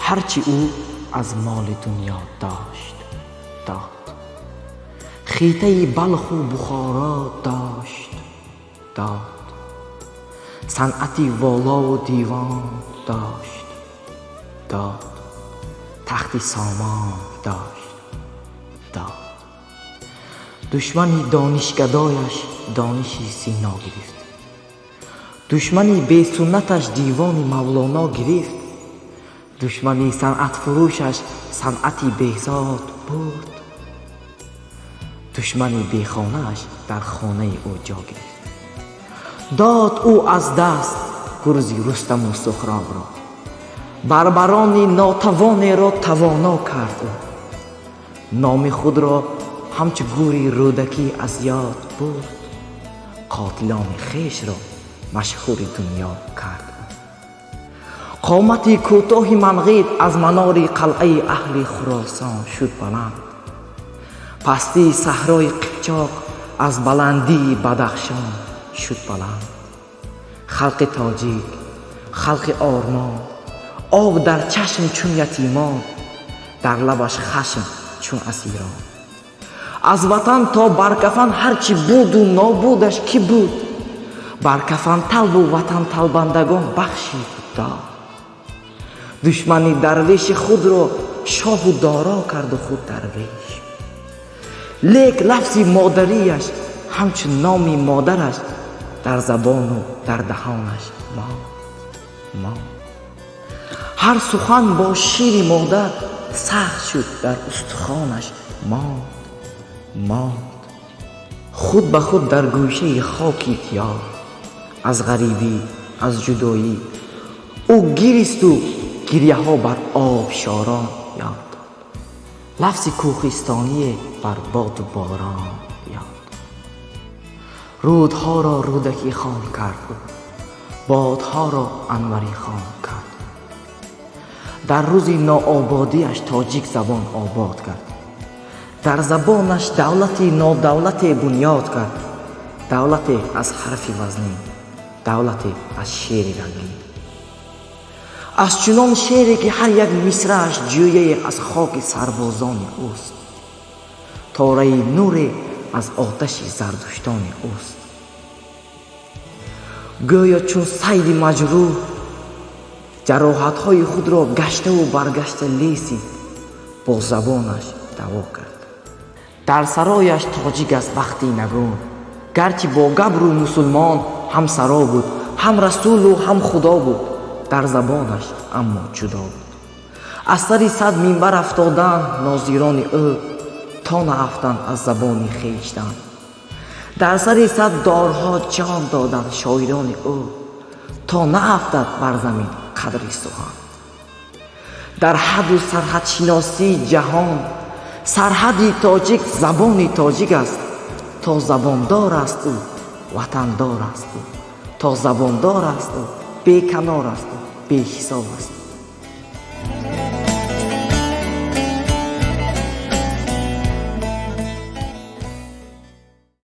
هرچی او از مال دنیا داشت داد. خیطه بلخ و بخارا داشت داد. صنعتی والا و دیوان داشت داد. تختی سامان داشت داد. دشمنی دانشگدایش دانشی سینا گرفت. دشمنی بی سنتش دیوان مولانا گرفت. دشمنی صنعت فروشش صنعتی بهزاد برد. دشمنی بی خانه‌اش در خانه او جا گرفت. داد او از دست گرزی رستم و سهراب را. بربران ناتوان را توانا کرد او. نام خود را همچو گوری رودکی از یاد برد. قاتلان خویش را مشهور دنیا کرد. قامتی کوتاه منقید از منار قلعه اهل خراسان شد بلند. پستی صحرای قیچاق از بلندی بدخشان شد بلند. خلق تاجیک، خلق آرمان، آب در چشم چون یتیمان، در لبش خشم چون اسیران. از وطن تا برکفن هرچی بود و نابودش کی بود. برکفن طلب و وطن طلبندگان بخشید داد. دشمنی درویش خود را شاه و دارا کرد و خود درویش. لیک لفظی مادریش همچون نامی مادرش در زبان و در دهانش ماند. هر سخن با شیر مادر سخت شد در استخوانش ماند. خود به خود در گوشه خاکی تیار. از غریبی از جدایی او گریست و گریه ها بر آبشاران یاد داد. لفظ کوهستانی بر باد و باران یاد داد. رودها را رودکی خوان کرد و بادها را انوری خوان کرد. در روزی ناآبادیش تاجیک زبان آباد کرد. در زبانش دولتی نادولتی بنیاد کرد. دولتی از حرف وزنی، دولتی از شعر رنگین. از چنان شعری که هر یک مصرعش جویه از خاک سربازان اوست. تاره نور از آتش زردشتان اوست. گویا چون صید مجروح جراحت‌های خود را گشته و برگشته لیسی با زبانش دوا کرد. در سرایش تاجیک از وقتی نگون، گرچه با گبر و مسلمان هم سرا بود، هم رسول و هم خدا بود. در زبانش اما جدا بود. از سر 100 منبر افتادن ناظران او تا نرفتند از زبان خویشتن. در سر 100 دارها جان دادند شاعران او تا نافتد بر زمین قدر سخن. در حد و سرحد شناسی جهان سرحدی تاجیک زبانی تاجیک است. تا زباندار است او وطندار است او. تا زباندار است او بی کنار است او بی حساب است.